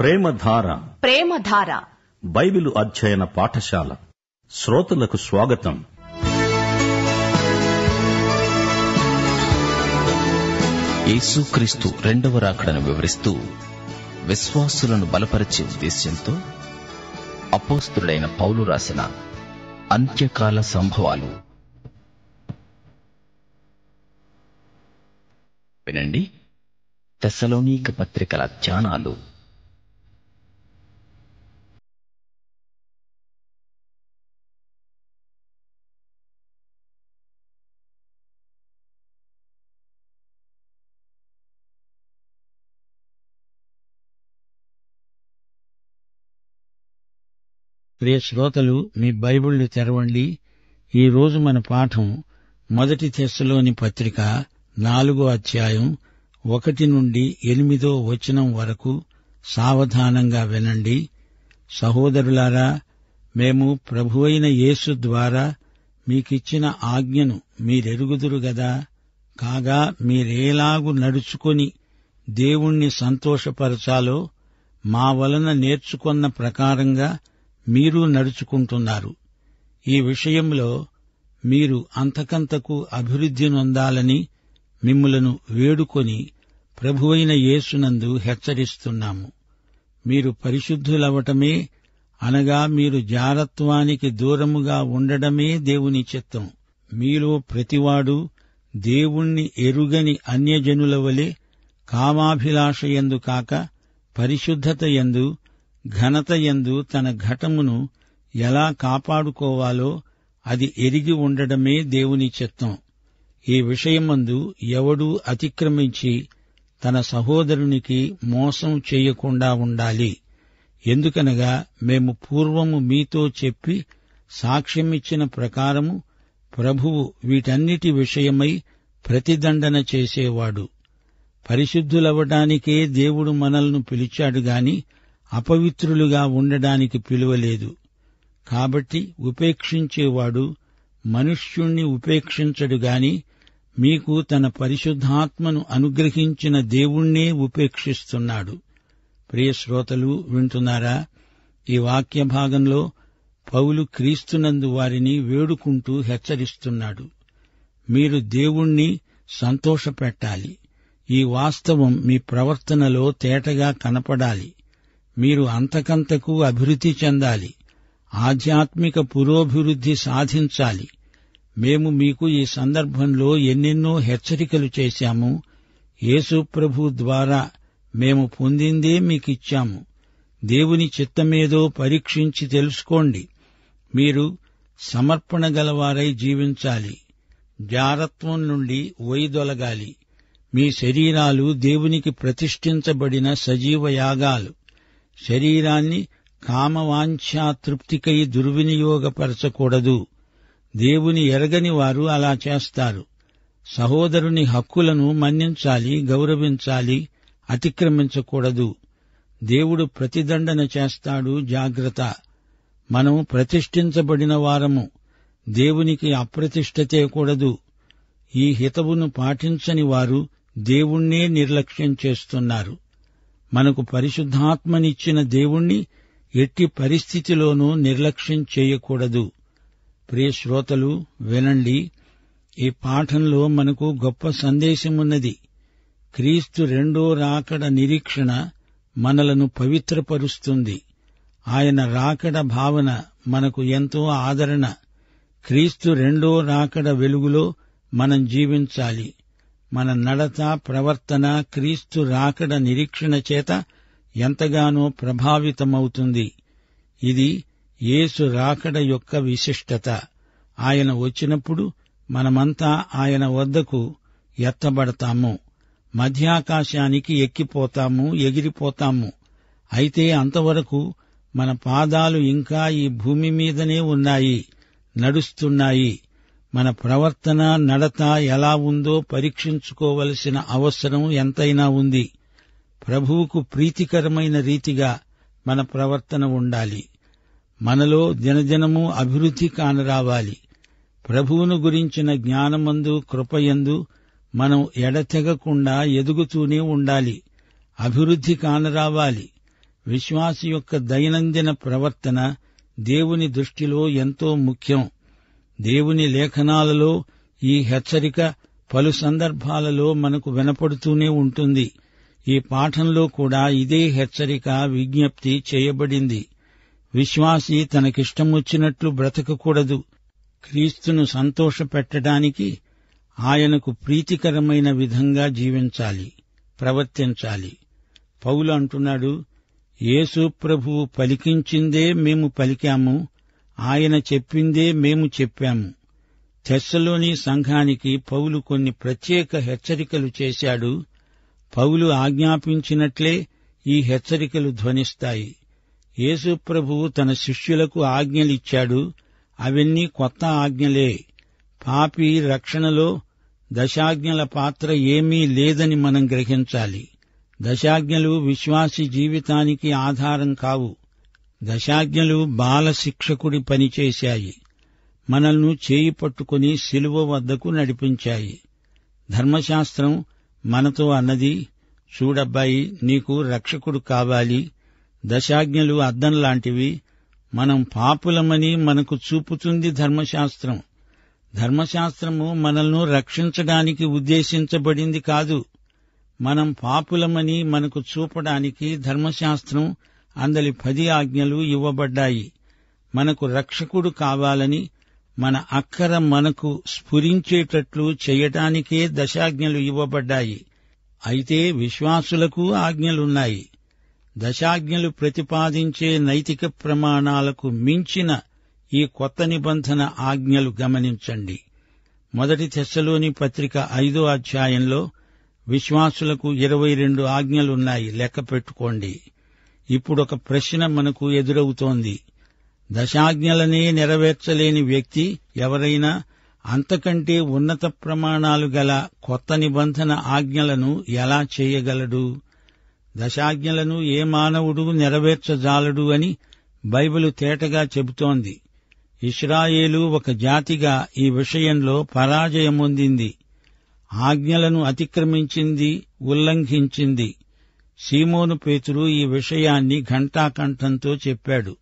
ప్రేమధార ప్రేమధార Bible అధ్యయన పాఠశాల శ్రోతలకు స్వాగతం. యేసుక్రీస్తు రెండవ రాకడను వివరిస్తూ విశ్వాసులను బలపరిచే ఉద్దేశ్యంతో అపోస్తలుడైన పౌలు రాసిన అంత్యకాల సంభవాలు. వినండి. తెస్సలోనిక పత్రికల ధ్యానాలు. ప్రియ శ్రోతలు, మీ బైబిళ్లు తెరవండి. ఈరోజు మన పాఠం 1 తెస్సలోని పత్రిక 4వ అధ్యాయం 1 నుండి 8వ వచనం వరకు. సావధానంగా వినండి. సహోదరులారా, మేము ప్రభువైన యేసు ద్వారా మీకిచ్చిన ఆజ్ఞను మీరెరుగుదురు గదా. కాగా మీరేలాగు నడుచుకొని దేవుణ్ణి సంతోషపరచాలో మా వలన నేర్చుకొన్న ప్రకారంగా మీరు నడుచుకుంటున్నారు. ఈ విషయంలో మీరు అంతకంతకు అభివృద్ధి నొందాలని మిమ్ములను వేడుకొని ప్రభువైన యేసునందు హెచ్చరిస్తున్నాము. మీరు పరిశుద్ధులవటమే, అనగా మీరు జారత్వానికి దూరముగా ఉండడమే దేవుని చిత్తం. మీలో ప్రతివాడు దేవుణ్ణి ఎరుగని అన్యజనుల వలె కామాభిలాషయందు కాక పరిశుద్ధతయందు ఘనతయందు తన ఘటమును ఎలా కాపాడుకోవాలో అది ఎరిగి ఉండడమే దేవుని చిత్తం. ఈ విషయమందు ఎవడూ అతిక్రమించి తన సహోదరునికి మోసం చేయకుండా ఉండాలి. ఎందుకనగా మేము పూర్వము మీతో చెప్పి సాక్ష్యమిచ్చిన ప్రకారము ప్రభువు వీటన్నిటి విషయమై ప్రతిదండన చేసేవాడు. పరిశుద్ధులవడానికే దేవుడు మనల్ని పిలిచాడు గాని అపవిత్రులుగా ఉండడానికి పిలువలేదు. కాబట్టి ఉపేక్షించేవాడు మనుష్యుణ్ణి ఉపేక్షించడు గాని మీకు తన పరిశుద్ధాత్మను అనుగ్రహించిన దేవుణ్ణే ఉపేక్షిస్తున్నాడు. ప్రియ శ్రోతలు, వింటున్నారా? ఈ వాక్య భాగంలో పౌలు క్రీస్తునందు వారిని వేడుకుంటూ హెచ్చరిస్తున్నాడు. మీరు దేవుణ్ణి సంతోషపెట్టాలి. ఈ వాస్తవం మీ ప్రవర్తనలో తేటగా కనపడాలి. మీరు అంతకంతకు అభివృద్ధి చెందాలి. ఆధ్యాత్మిక పురోభివృద్ధి సాధించాలి. మేము మీకు ఈ సందర్భంలో ఎన్నెన్నో హెచ్చరికలు చేశాము. యేసు ప్రభు ద్వారా మేము పొందిందే మీకిచ్చాము. దేవుని చిత్తమేదో పరీక్షించి తెలుసుకోండి. మీరు సమర్పణ గలవారై జీవించాలి. జారత్వం నుండి వైదొలగాలి. మీ శరీరాలు దేవునికి ప్రతిష్ఠించబడిన సజీవ యాగాలు. శరీరాన్ని కామవాంఛా తృప్తికై దుర్వినియోగపరచకూడదు. దేవుని ఎరగని వారు అలా చేస్తారు. సహోదరుని హక్కులను మన్నించాలి, గౌరవించాలి, అతిక్రమించకూడదు. దేవుడు ప్రతిదండన చేస్తాడు. జాగ్రత్త. మనం ప్రతిష్ఠించబడిన వారము. దేవునికి అప్రతిష్ఠ తేకూడదు. ఈ హితవును పాటించని వారు దేవుణ్ణే నిర్లక్ష్యం చేస్తున్నారు. మనకు పరిశుద్ధాత్మనిచ్చిన దేవుణ్ణి ఎట్టి పరిస్థితిలోనూ నిర్లక్ష్యం చేయకూడదు. ప్రియ శ్రోతలు, వినండి. ఈ పాఠంలో మనకు గొప్ప సందేశమున్నది. క్రీస్తు రెండో రాకడ నిరీక్షణ మనలను పవిత్రపరుస్తుంది. ఆయన రాకడ భావన మనకు ఎంతో ఆదరణ. క్రీస్తు రెండో రాకడ వెలుగులో మనం జీవించాలి. మన నడత, ప్రవర్తన క్రీస్తు రాకడ నిరీక్షణ చేత ఎంతగానో ప్రభావితమవుతుంది. ఇది యేసు రాకడ యొక్క విశిష్టత. ఆయన వచ్చినప్పుడు మనమంతా ఆయన వద్దకు ఎత్తబడతాము. మధ్యాకాశానికి ఎక్కిపోతాము, ఎగిరిపోతాము. అయితే అంతవరకు మన పాదాలు ఇంకా ఈ భూమి మీదనే ఉన్నాయి, నడుస్తున్నాయి. మన ప్రవర్తన, నడత ఎలా ఉందో పరీక్షించుకోవలసిన అవసరం ఎంతైనా ఉంది. ప్రభువుకు ప్రీతికరమైన రీతిగా మన ప్రవర్తన ఉండాలి. మనలో దినదినము అభివృద్ధి కానరావాలి. ప్రభువును గురించిన జ్ఞానమందు, కృపయందు మనం ఎడతెగకుండా ఎదుగుతూనే ఉండాలి. అభివృద్ధి కానరావాలి. విశ్వాసి యొక్క దైనందిన ప్రవర్తన దేవుని దృష్టిలో ఎంతో ముఖ్యం. దేవుని లేఖనాలలో ఈ హెచ్చరిక పలు సందర్భాలలో మనకు వినపడుతూనే ఉంటుంది. ఈ పాఠంలో కూడా ఇదే హెచ్చరిక, విజ్ఞప్తి చేయబడింది. విశ్వాసి తనకిష్టమొచ్చినట్లు బ్రతకకూడదు. క్రీస్తును సంతోషపెట్టడానికి ఆయనకు ప్రీతికరమైన విధంగా జీవించాలి, ప్రవర్తించాలి. పౌలు అంటున్నాడు, యేసు ప్రభువు పలికించిందే మేము పలికాము, ఆయన చెప్పిందే మేము చెప్పాము. తెస్సలోని సంఘానికి పౌలు కొన్ని ప్రత్యేక హెచ్చరికలు చేశాడు. పౌలు ఆజ్ఞాపించినట్లే ఈ హెచ్చరికలు ధ్వనిస్తాయి. యేసు ప్రభువు తన శిష్యులకు ఆజ్ఞలిచ్చాడు. అవన్నీ కొత్త ఆజ్ఞలే. పాపి రక్షణలో దశాజ్ఞల పాత్ర ఏమీ లేదని మనం గ్రహించాలి. దశాజ్ఞలు విశ్వాసి జీవితానికి ఆధారం కావు. దశాజ్ఞలు బాల శిక్షకుడి పనిచేశాయి. మనల్ని చేయి పట్టుకుని శిలువ వద్దకు నడిపించాయి. ధర్మశాస్త్రం మనతో అన్నది, చూడబ్బాయి, నీకు రక్షకుడు కావాలి. దశాజ్ఞలు అద్దంలాంటివి. మనం పాపులమని మనకు చూపుతుంది ధర్మశాస్త్రం. ధర్మశాస్త్రము మనల్ని రక్షించడానికి ఉద్దేశించబడింది కాదు. మనం పాపులమని మనకు చూపడానికి ధర్మశాస్త్రం అందలి 10 ఆజ్ఞలు ఇవ్వబడ్డాయి. మనకు రక్షకుడు కావాలని, మన అక్కర మనకు స్ఫురించేటట్లు చేయటానికే దశాజ్ఞలు ఇవ్వబడ్డాయి. అయితే విశ్వాసులకు ఆజ్ఞలున్నాయి. దశాజ్ఞలు ప్రతిపాదించే నైతిక ప్రమాణాలకు మించిన ఈ కొత్త నిబంధన ఆజ్ఞలు గమనించండి. 1 తెస్సలోని పత్రిక 5వ అధ్యాయంలో విశ్వాసులకు 22 ఆజ్ఞలున్నాయి. లెక్క పెట్టుకోండి. ఇప్పుడొక ప్రశ్న మనకు ఎదురవుతోంది. దశాజ్ఞలనే నెరవేర్చలేని వ్యక్తి ఎవరైనా అంతకంటే ఉన్నత ప్రమాణాలు గల కొత్త నిబంధన ఆజ్ఞలను ఎలా చేయగలడు? దశాజ్ఞలను ఏ మానవుడు నెరవేర్చజాలడు అని బైబిలు తేటగా చెబుతోంది. ఇశ్రాయేలు ఒక జాతిగా ఈ విషయంలో పరాజయమొందింది. ఆజ్ఞలను అతిక్రమించింది, ఉల్లంఘించింది. సీమోను పేతురు ఈ విషయాన్ని ఘంటాకంఠంతో చెప్పాడు.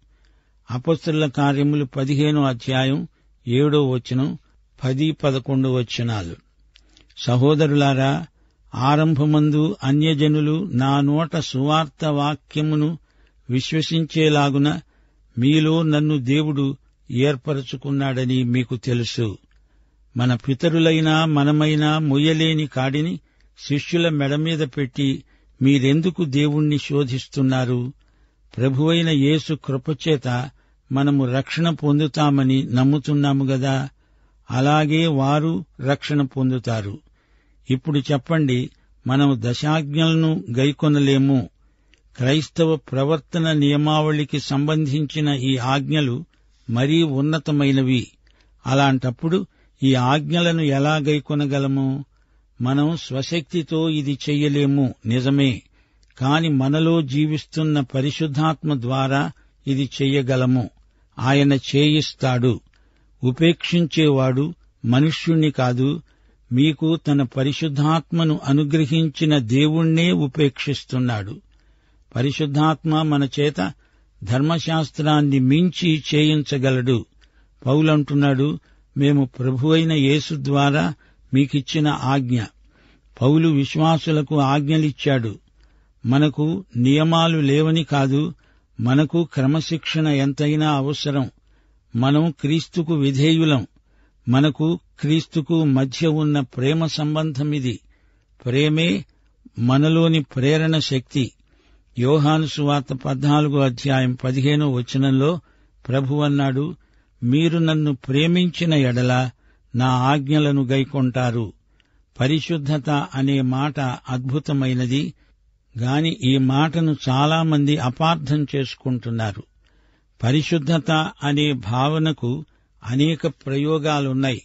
అపొస్తలుల కార్యములు 15వ అధ్యాయం 7వ వచనం, 10-11 వచనాలు. సహోదరులారా, ఆరంభమందు అన్యజనులు నా నోట సువార్త వాక్యమును విశ్వసించేలాగున మీలో నన్ను దేవుడు ఏర్పరచుకున్నాడని మీకు తెలుసు. మన పితరులైనా మనమైనా మొయ్యలేని కాడిని శిష్యుల మెడమీద పెట్టి మీరెందుకు దేవుణ్ణి శోధిస్తున్నారు? ప్రభువైన యేసు కృపచేత మనము రక్షణ పొందుతామని నమ్ముతున్నాము గదా. అలాగే వారు రక్షణ పొందుతారు. ఇప్పుడు చెప్పండి, మనం దశాజ్ఞలను గైకొనలేము. క్రైస్తవ ప్రవర్తన నియమావళికి సంబంధించిన ఈ ఆజ్ఞలు మరీ ఉన్నతమైనవి. అలాంటప్పుడు ఈ ఆజ్ఞలను ఎలా గైకొనగలము? మనం స్వశక్తితో ఇది చెయ్యలేము, నిజమే. కాని మనలో జీవిస్తున్న పరిశుద్ధాత్మ ద్వారా ఇది చెయ్యగలము. ఆయన చేయిస్తాడు. ఉపేక్షించేవాడు మనుష్యుణ్ణి కాదు, మీకు తన పరిశుద్ధాత్మను అనుగ్రహించిన దేవుణ్ణే ఉపేక్షిస్తున్నాడు. పరిశుద్ధాత్మ మన చేత ధర్మశాస్త్రాన్ని మించి చేయించగలడు. పౌలంటున్నాడు, మేము ప్రభువైన యేసు ద్వారా మీకిచ్చిన ఆజ్ఞ. పౌలు విశ్వాసులకు ఆజ్ఞలిచ్చాడు. మనకు నియమాలు లేవని కాదు, మనకు క్రమశిక్షణ ఎంతైనా అవసరం. మనం క్రీస్తుకు విధేయులం. మనకు క్రీస్తుకు మధ్య ఉన్న ప్రేమ సంబంధమిది. ప్రేమే మనలోని ప్రేరణ శక్తి. యోహాను సువార్త 14వ అధ్యాయం 15వ వచనంలో ప్రభువన్నాడు, మీరు నన్ను ప్రేమించిన ఎడల నా ఆజ్ఞలను గైకొంటారు. పరిశుద్ధత అనే మాట అద్భుతమైనది గాని ఈ మాటను చాలామంది అపార్థం చేసుకుంటున్నారు. పరిశుద్ధత అనే భావనకు అనేక ప్రయోగాలున్నాయి.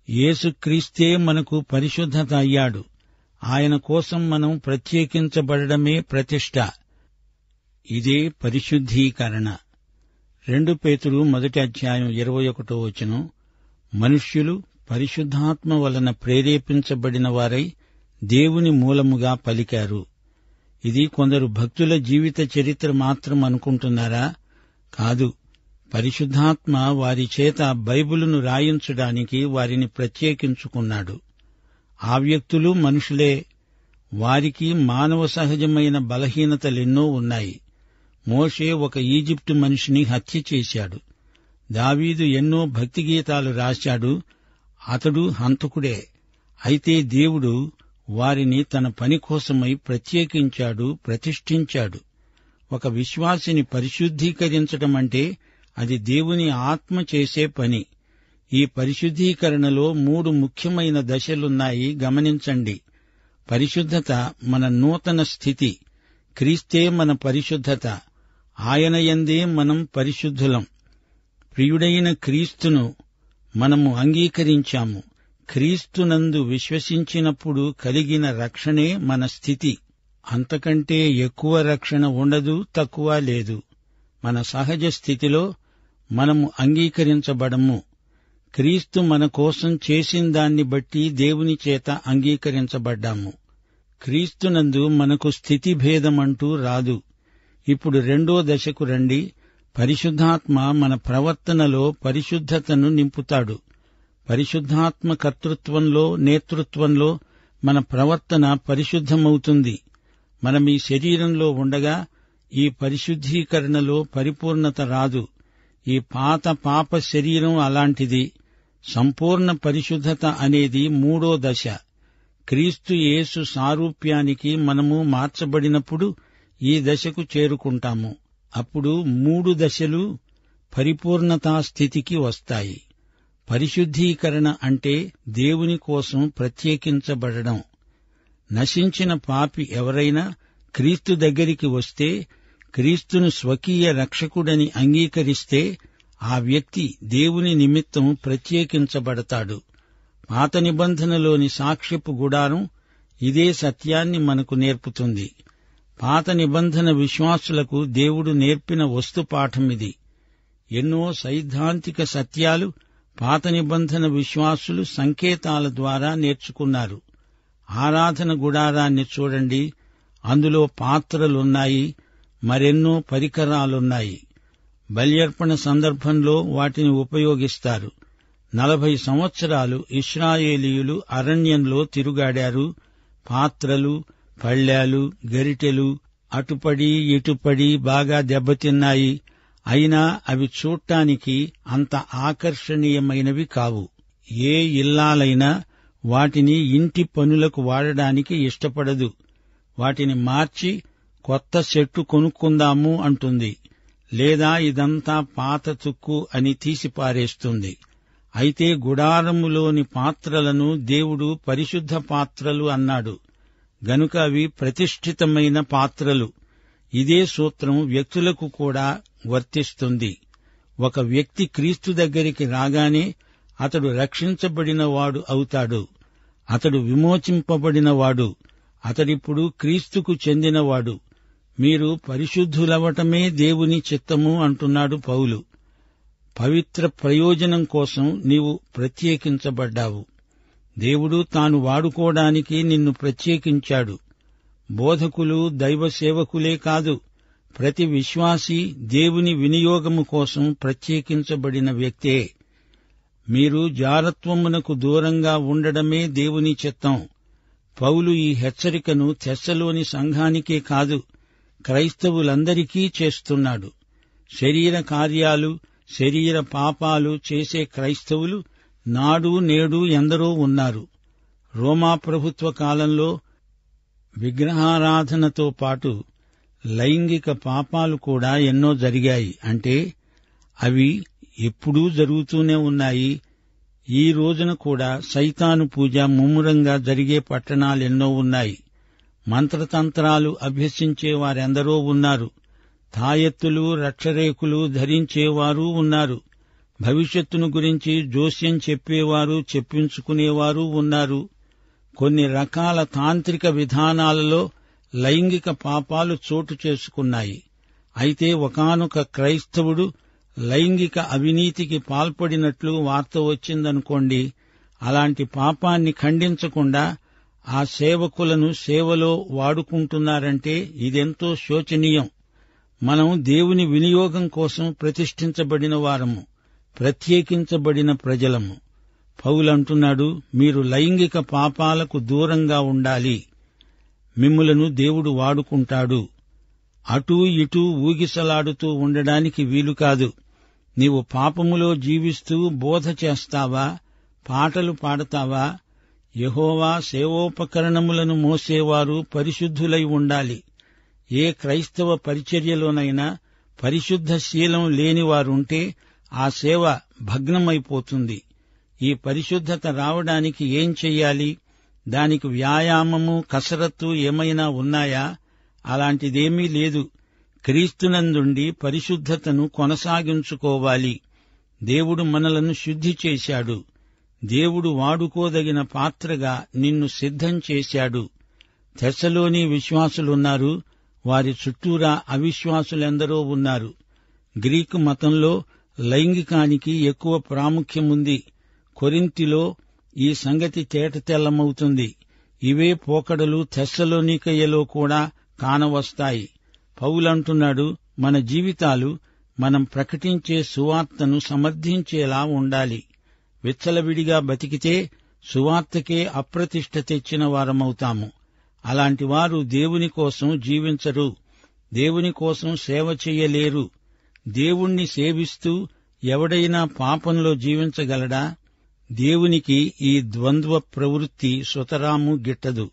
యేసుక్రీస్తే మనకు పరిశుద్ధత అయ్యాడు. ఆయన కోసం మనం ప్రత్యేకించబడమే ప్రతిష్ఠ. ఇదే పరిశుద్ధీకరణ. 2 పేతురు 1వ అధ్యాయం 21వ వచనం, మనుష్యులు పరిశుద్ధాత్మ వలన ప్రేరేపించబడిన వారై దేవుని మూలముగా పలికారు. ఇది కొందరు భక్తుల జీవిత చరిత్ర మాత్రం అనుకుంటున్నారా? కాదు. పరిశుద్ధాత్మ వారి చేత బైబిలును రాయించడానికి వారిని ప్రత్యేకించుకున్నాడు. ఆ వ్యక్తులు మనుషులే. వారికి మానవ సహజమైన బలహీనతలెన్నో ఉన్నాయి. మోషే ఒక ఈజిప్టు మనిషిని హత్య చేశాడు. దావీదు ఎన్నో భక్తి గీతాలు రాశాడు. అతడు హంతకుడే. అయితే దేవుడు వారిని తన పని కోసమై ప్రత్యేకించాడు, ప్రతిష్ఠించాడు. ఒక విశ్వాసిని పరిశుద్ధీకరించటమంటే అది దేవుని ఆత్మ చేసే పని. ఈ పరిశుద్ధీకరణలో 3 ముఖ్యమైన దశలున్నాయి, గమనించండి. పరిశుద్ధత మన నూతన స్థితి. క్రీస్తే మన పరిశుద్ధత. ఆయన యందే మనం పరిశుద్ధులం. ప్రియుడైన క్రీస్తును మనము అంగీకరించాము. క్రీస్తునందు విశ్వసించినప్పుడు కలిగిన రక్షణే మన స్థితి. అంతకంటే ఎక్కువ రక్షణ ఉండదు, తక్కువ లేదు. మన సహజ స్థితిలో మనము అంగీకరించబడము. క్రీస్తు మన కోసం చేసిందాన్ని బట్టి దేవుని చేత అంగీకరించబడ్డాము. క్రీస్తునందు మనకు స్థితిభేదమంటూ రాదు. ఇప్పుడు 2వ దశకు రండి. పరిశుద్ధాత్మ మన ప్రవర్తనలో పరిశుద్ధతను నింపుతాడు. పరిశుద్ధాత్మ కర్తృత్వంలో, నేతృత్వంలో మన ప్రవర్తన పరిశుద్ధమవుతుంది. మనం ఈ శరీరంలో ఉండగా ఈ పరిశుద్ధీకరణలో పరిపూర్ణత రాదు. ఈ పాత పాప శరీరం అలాంటిది. సంపూర్ణ పరిశుద్ధత అనేది 3వ దశ. క్రీస్తు యేసు సారూప్యానికి మనము మార్చబడినప్పుడు ఈ దశకు చేరుకుంటాము. అప్పుడు 3 దశలు పరిపూర్ణతా స్థితికి వస్తాయి. పరిశుద్ధీకరణ అంటే దేవుని కోసం ప్రత్యేకించబడడం. నశించిన పాపి ఎవరైనా క్రీస్తు దగ్గరికి వస్తే, క్రీస్తును స్వకీయ రక్షకుడని అంగీకరిస్తే ఆ వ్యక్తి దేవుని నిమిత్తం ప్రత్యేకించబడతాడు. పాత నిబంధనలోని సాక్ష్యపు గుడారం ఇదే సత్యాన్ని మనకు నేర్పుతుంది. పాత నిబంధన విశ్వాసులకు దేవుడు నేర్పిన వస్తుపాఠమిది. ఎన్నో సైద్ధాంతిక సత్యాలు పాత నిబంధన విశ్వాసులు సంకేతాల ద్వారా నేర్చుకున్నారు. ఆరాధన గుడారాన్ని చూడండి. అందులో పాత్రలున్నాయి, మరెన్నో పరికరాలున్నాయి. బల్యర్పణ సందర్భంలో వాటిని ఉపయోగిస్తారు. 40 సంవత్సరాలు ఇశ్రాయేలీయులు అరణ్యంలో తిరుగాడారు. పాత్రలు, పళ్ళాలు, గరిటెలు అటుపడి ఇటుపడి బాగా దెబ్బతిన్నాయి. అయినా అవి చూడ్డానికి అంత ఆకర్షణీయమైనవి కావు. ఏ ఇల్లాలైనా వాటిని ఇంటి పనులకు వాడడానికి ఇష్టపడదు. వాటిని మార్చి కొత్త సెట్టు కొనుక్కుందాము అంటుంది. లేదా ఇదంతా పాత తుక్కు అని తీసిపారేస్తుంది. అయితే గుడారములోని పాత్రలను దేవుడు పరిశుద్ధ పాత్రలు అన్నాడు గనుక అవి ప్రతిష్ఠితమైన పాత్రలు. ఇదే సూత్రం వ్యక్తులకు కూడా వర్తిస్తుంది. ఒక వ్యక్తి క్రీస్తు దగ్గరికి రాగానే అతడు రక్షించబడినవాడు అవుతాడు. అతడు విమోచింపబడినవాడు. అతడిప్పుడు క్రీస్తుకు చెందినవాడు. మీరు పరిశుద్ధులవటమే దేవుని చిత్తము అంటున్నాడు పౌలు. పవిత్ర ప్రయోజనం కోసం నీవు ప్రత్యేకించబడ్డావు. దేవుడు తాను వాడుకోవడానికి నిన్ను ప్రత్యేకించాడు. బోధకులు దైవ సేవకులే కాదు, ప్రతి విశ్వాసీ దేవుని వినియోగము కోసం ప్రత్యేకించబడిన వ్యక్తే. మీరు జారత్వమునకు దూరంగా ఉండడమే దేవుని చిత్తం. పౌలు ఈ హెచ్చరికను తెస్సలోని సంఘానికే కాదు, క్రైస్తవులందరికీ చేస్తున్నాడు. శరీర కార్యాలు, శరీర పాపాలు చేసే క్రైస్తవులు నాడు నేడు ఎందరో ఉన్నారు. రోమా ప్రభుత్వ కాలంలో విగ్రహారాధనతో పాటు లైంగిక పాపాలు కూడా ఎన్నో జరిగాయి. అంటే అవి ఎప్పుడూ జరుగుతూనే ఉన్నాయి. ఈ రోజున కూడా సైతాను పూజ ముమ్మురంగా జరిగే పట్టణాలెన్నో ఉన్నాయి. మంత్రతంత్రాలు అభ్యసించేవారెందరో ఉన్నారు. తాయెత్తులు, రక్షరేకులు ధరించేవారు ఉన్నారు. భవిష్యత్తును గురించి జోస్యం చెప్పేవారు, చెప్పించుకునేవారు ఉన్నారు. కొన్ని రకాల తాంత్రిక విధానాలలో లైంగిక పాపాలు చోటు చేసుకున్నాయి. అయితే ఒకానొక క్రైస్తవుడు లైంగిక అవినీతికి పాల్పడినట్లు వార్త వచ్చిందనుకోండి, అలాంటి పాపాన్ని ఖండించకుండా ఆ సేవకులను సేవలో వాడుకుంటున్నారంటే ఇదెంతో శోచనీయం. మనం దేవుని వినియోగం కోసం ప్రతిష్ఠించబడిన వారము, ప్రత్యేకించబడిన ప్రజలము. పౌలంటున్నాడు, మీరు లైంగిక పాపాలకు దూరంగా ఉండాలి. మిమ్ములను దేవుడు వాడుకుంటాడు. అటూ ఇటూ ఊగిసలాడుతూ ఉండడానికి వీలుకాదు. నీవు పాపములో జీవిస్తూ బోధ చేస్తావా, పాటలు పాడతావా? యెహోవా సేవోపకరణములను మోసేవారు పరిశుద్ధులై ఉండాలి. ఏ క్రైస్తవ పరిచర్యలోనైనా పరిశుద్ధ శీలం లేనివారుంటే ఆ సేవ భగ్నమైపోతుంది. ఈ పరిశుద్ధత రావడానికి ఏం చెయ్యాలి? దానికి వ్యాయామము, కసరత్తు ఏమైనా ఉన్నాయా? అలాంటిదేమీ లేదు. క్రీస్తునందుండి పరిశుద్ధతను కొనసాగించుకోవాలి. దేవుడు మనలను శుద్ధి చేశాడు. దేవుడు వాడుకోదగిన పాత్రగా నిన్ను సిద్ధం చేశాడు. తెస్సలోని విశ్వాసులున్నారు, వారి చుట్టూరా అవిశ్వాసులెందరో ఉన్నారు. గ్రీకు మతంలో లైంగికానికి ఎక్కువ ప్రాముఖ్యముంది. కొరింథీలో ఈ సంగతి తేటతెల్లమవుతుంది. ఇవే పోకడలు తెస్సలోనికయలో కూడా కానవస్తాయి. పౌలంటున్నాడు, మన జీవితాలు మనం ప్రకటించే సువార్తను సమర్థించేలా ఉండాలి. విచ్చలవిడిగా బతికితే సువార్తకే అప్రతిష్ఠ తెచ్చిన వారమవుతాము. అలాంటి వారు దేవుని కోసం జీవించరు, దేవుని కోసం సేవ చెయ్యలేరు. దేవుణ్ణి సేవిస్తూ ఎవడైనా పాపంలో జీవించగలడా? దేవునికి ఈ ద్వంద్వ ప్రవృత్తి సుతరాము గిట్టదు.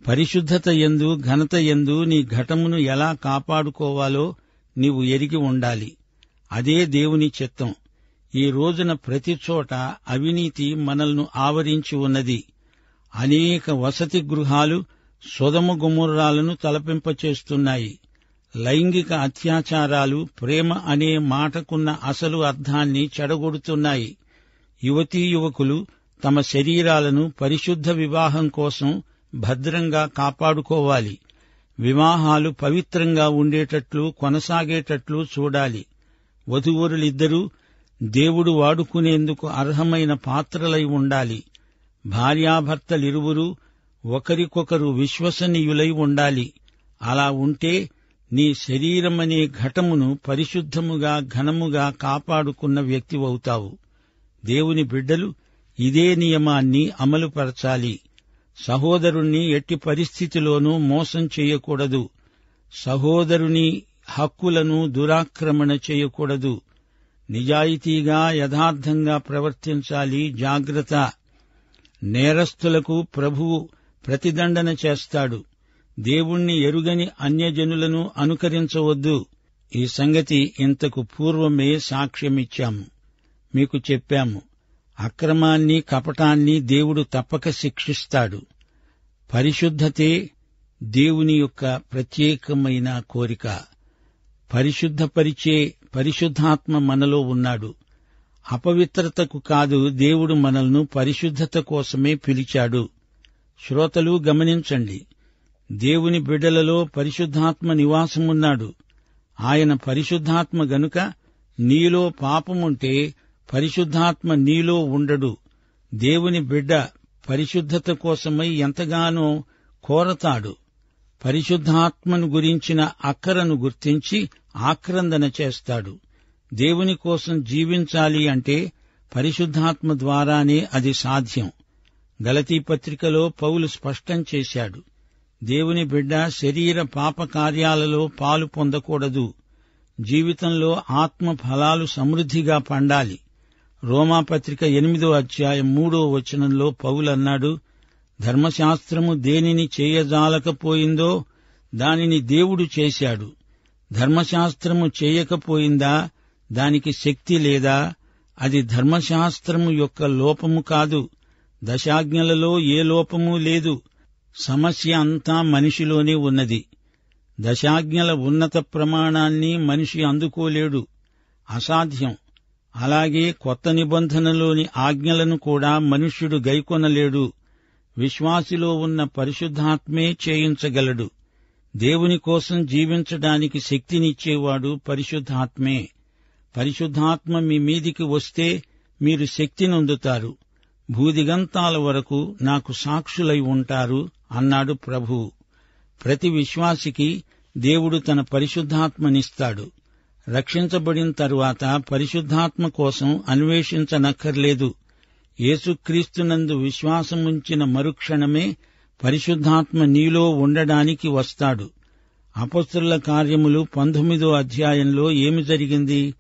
పరిశుద్ధత యందు, ఘనత యందు నీ ఘటమును ఎలా కాపాడుకోవాలో నీవు ఎరిగి ఉండాలి. అదే దేవుని చిత్తం. ఈ రోజున ప్రతి చోట అవినీతి మనల్ని ఆవరించి ఉన్నది. అనేక వసతి గృహాలు సొదొమ గొమొర్రాలను తలపింపచేస్తున్నాయి. లైంగిక అత్యాచారాలు ప్రేమ అనే మాటకున్న అసలు అర్థాన్ని చెడగొడుతున్నాయి. యువతీ యువకులు తమ శరీరాలను పరిశుద్ధ వివాహం కోసం భద్రంగా కాపాడుకోవాలి. వివాహాలు పవిత్రంగా ఉండేటట్లు, కొనసాగేటట్లు చూడాలి. వధూవరులిద్దరూ దేవుడు వాడుకునేందుకు అర్హమైన పాత్రలై ఉండాలి. భార్యాభర్తలిరువురూ ఒకరికొకరు విశ్వసనీయులై ఉండాలి. అలా ఉంటే నీ శరీరమనే ఘటమును పరిశుద్ధముగా, ఘనముగా కాపాడుకున్న వ్యక్తివవుతావు. దేవుని బిడ్డలు ఇదే నియమాన్ని అమలుపరచాలి. సహోదరుణ్ణి ఎట్టి పరిస్థితిలోనూ మోసం చేయకూడదు. సహోదరుని హక్కులను దురాక్రమణ చేయకూడదు. నిజాయితీగా, యథార్థంగా ప్రవర్తించాలి. జాగ్రత్త. నేరస్తులకు ప్రభువు ప్రతిదండన చేస్తాడు. దేవుణ్ణి ఎరుగని అన్యజనులను అనుకరించవద్దు. ఈ సంగతి ఇంతకు పూర్వమే సాక్ష్యమిచ్చాము, మీకు చెప్పాము. అక్రమాన్ని, కపటాన్ని దేవుడు తప్పక శిక్షిస్తాడు. పరిశుద్ధతే దేవుని యొక్క ప్రత్యేకమైన కోరిక. పరిశుద్ధపరిచే పరిశుద్ధాత్మ మనలో ఉన్నాడు. అపవిత్రతకు కాదు, దేవుడు మనల్ని పరిశుద్ధత కోసమే పిలిచాడు. శ్రోతలు గమనించండి, దేవుని బిడ్డలలో పరిశుద్ధాత్మ నివాసమున్నాడు. ఆయన పరిశుద్ధాత్మ గనుక నీలో పాపముంటే పరిశుద్ధాత్మ నీలో ఉండడు. దేవుని బిడ్డ పరిశుద్ధత కోసమై ఎంతగానో కోరతాడు. పరిశుద్ధాత్మను గురించిన అక్కరను గుర్తించి ఆక్రందన చేస్తాడు. దేవుని కోసం జీవించాలి అంటే పరిశుద్ధాత్మ ద్వారానే అది సాధ్యం. గలతీ పత్రికలో పౌలు స్పష్టం చేశాడు, దేవుని బిడ్డ శరీర పాపకార్యాలలో పాలు పొందకూడదు. జీవితంలో ఆత్మ ఫలాలు సమృద్ధిగా పండాలి. రోమాపత్రిక 8వ అధ్యాయం 3వ వచనంలో పౌలన్నాడు, ధర్మశాస్త్రము దేనిని చేయజాలకపోయిందో దానిని దేవుడు చేశాడు. ధర్మశాస్త్రము చేయకపోయిందా? దానికి శక్తి లేదా? అది ధర్మశాస్త్రము యొక్క లోపము కాదు. దశాజ్ఞలలో ఏ లోపమూ లేదు. సమస్య అంతా మనిషిలోనే ఉన్నది. దశాజ్ఞల ఉన్నత ప్రమాణాన్ని మనిషి అందుకోలేడు, అసాధ్యం. అలాగే కొత్త నిబంధనలోని ఆజ్ఞలను కూడా మనుష్యుడు గైకొనలేడు. విశ్వాసిలో ఉన్న పరిశుద్ధాత్మే చేయించగలడు. దేవుని కోసం జీవించడానికి శక్తినిచ్చేవాడు పరిశుద్ధాత్మే. పరిశుద్ధాత్మ మీ మీదికి వస్తే మీరు శక్తినొందుతారు. భూదిగంతాల వరకు నాకు సాక్షులై ఉంటారు అన్నాడు ప్రభువు. ప్రతి విశ్వాసికి దేవుడు తన పరిశుద్ధాత్మనిస్తాడు. రక్షించబడిన తరువాత పరిశుద్ధాత్మ కోసం అన్వేషించనక్కర్లేదు. యేసుక్రీస్తునందు విశ్వాసముంచిన మరుక్షణమే పరిశుద్ధాత్మ నీలో ఉండడానికి వస్తాడు. అపొస్తలుల కార్యములు 19వ అధ్యాయంలో ఏమి జరిగింది?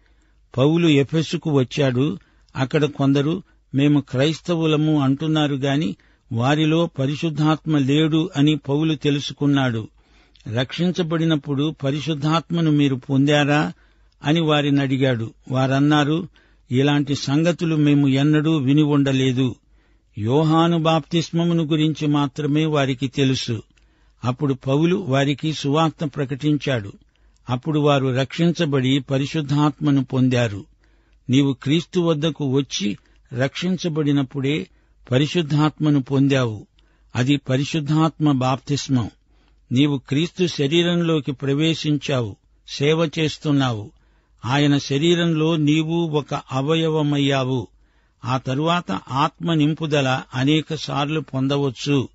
పౌలు ఎఫెసుకు వచ్చాడు. అక్కడ కొందరు మేము క్రైస్తవులము అంటున్నారు గాని వారిలో పరిశుద్ధాత్మ లేడు అని పౌలు తెలుసుకున్నాడు. రక్షించబడినప్పుడు పరిశుద్ధాత్మను మీరు పొందారా అని వారిని అడిగాడు. వారన్నారు, ఇలాంటి సంగతులు మేము ఎన్నడూ విని ఉండలేదు. యోహాను బాప్తిస్మమును గురించి మాత్రమే వారికి తెలుసు. అప్పుడు పౌలు వారికి సువార్త ప్రకటించాడు. అప్పుడు వారు రక్షించబడి పరిశుద్ధాత్మను పొందారు. నీవు క్రీస్తు వద్దకు వచ్చి రక్షించబడినప్పుడే పరిశుద్ధాత్మను పొందావు. అది పరిశుద్ధాత్మ బాప్తిస్మం. నీవు క్రీస్తు శరీరంలోకి ప్రవేశించావు, సేవ చేస్తున్నావు. ఆయన శరీరంలో నీవు ఒక అవయవమయ్యావు. ఆ తరువాత ఆత్మ నింపుదల అనేకసార్లు పొందవచ్చు.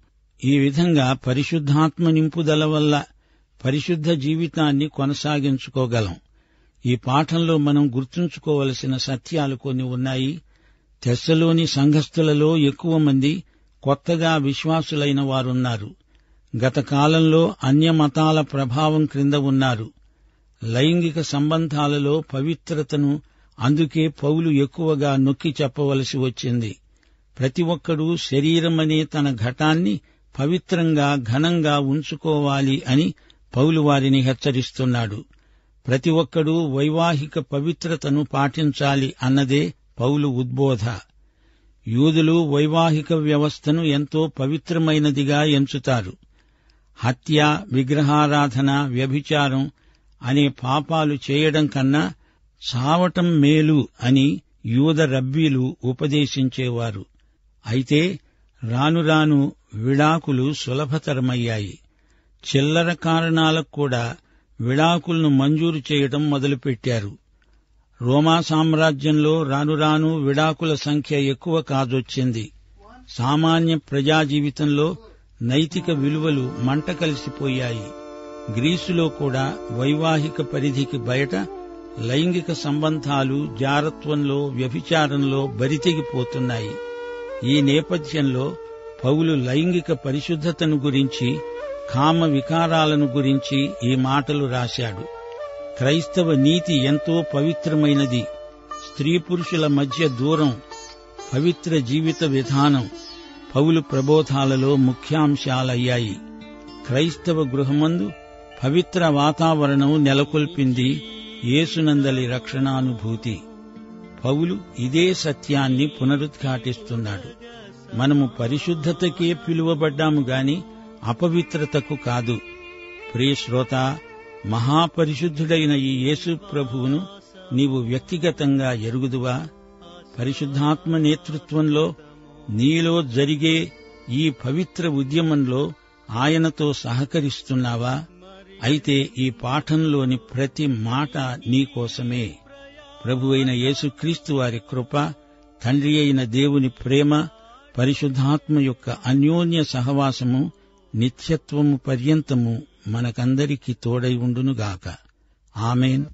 ఈ విధంగా పరిశుద్ధాత్మ నింపుదల వల్ల పరిశుద్ధ జీవితాన్ని కొనసాగించుకోగలం. ఈ పాఠంలో మనం గుర్తుంచుకోవలసిన సత్యాలు కొన్ని ఉన్నాయి. తెస్సలోని సంఘస్థులలో ఎక్కువ మంది కొత్తగా విశ్వాసులైన వారున్నారు. గత కాలంలో అన్యమతాల ప్రభావం క్రింద ఉన్నారు. లైంగిక సంబంధాలలో పవిత్రతను అందుకే పౌలు ఎక్కువగా నొక్కి చెప్పవలసి వచ్చింది. ప్రతి ఒక్కడూ శరీరమనే తన ఘటాన్ని పవిత్రంగా ఘనంగా ఉంచుకోవాలి అని పౌలు వారిని హెచ్చరిస్తున్నాడు. ప్రతి ఒక్కడూ వైవాహిక పవిత్రతను పాటించాలి అన్నదే పౌలు ఉద్బోధ. యూదులు వైవాహిక వ్యవస్థను ఎంతో పవిత్రమైనదిగా ఎంచుతారు. హత్య, విగ్రహారాధన, వ్యభిచారం అనే పాపాలు చేయడం కన్నా చావటం మేలు అని యూద రబ్బీలు ఉపదేశించేవారు. అయితే రాను రాను విడాకులు సులభతరమయ్యాయి. చిల్లర కారణాలకు కూడా విడాకులను మంజూరు చేయడం మొదలుపెట్టారు. రోమా సామ్రాజ్యంలో రాను రాను విడాకుల సంఖ్య ఎక్కువ కాజొచ్చింది. సామాన్య ప్రజాజీవితంలో నైతిక విలువలు మంట కలిసిపోయాయి. గ్రీసులో కూడా వైవాహిక పరిధికి బయట లైంగిక సంబంధాలు జారత్వంలో, వ్యభిచారంలో బరితెగిపోతున్నాయి. ఈ నేపథ్యంలో పౌలు లైంగిక పరిశుద్ధతను గురించి, కామ వికారాలను గురించి ఈ మాటలు రాశాడు. క్రైస్తవ నీతి ఎంతో పవిత్రమైనది. స్త్రీ పురుషుల మధ్య దూరం, పవిత్ర జీవిత విధానం పౌలు ప్రబోధాలలో ముఖ్యాంశాలయ్యాయి. క్రైస్తవ గృహమందు పవిత్ర వాతావరణం నెలకొల్పింది యేసునందలి రక్షణానుభూతి. పౌలు ఇదే సత్యాన్ని పునరుద్ఘాటిస్తున్నాడు. మనము పరిశుద్ధతకే పిలువబడ్డాము గాని అపవిత్రతకు కాదు. ప్రియ శ్రోత, మహాపరిశుద్ధుడైన ఈ యేసు ప్రభువును నీవు వ్యక్తిగతంగా ఎరుగుదువా? పరిశుద్ధాత్మ నేతృత్వంలో నీలో జరిగే ఈ పవిత్ర ఉద్యమంలో ఆయనతో సహకరిస్తున్నావా? అయితే ఈ పాఠంలోని ప్రతి మాట నీకోసమే. ప్రభువైన యేసుక్రీస్తు వారి కృప, తండ్రి అయిన దేవుని ప్రేమ, పరిశుద్ధాత్మ యొక్క అన్యోన్య సహవాసము నిత్యత్వము పర్యంతము మనకందరికీ తోడై ఉండునుగాక. ఆమేన్.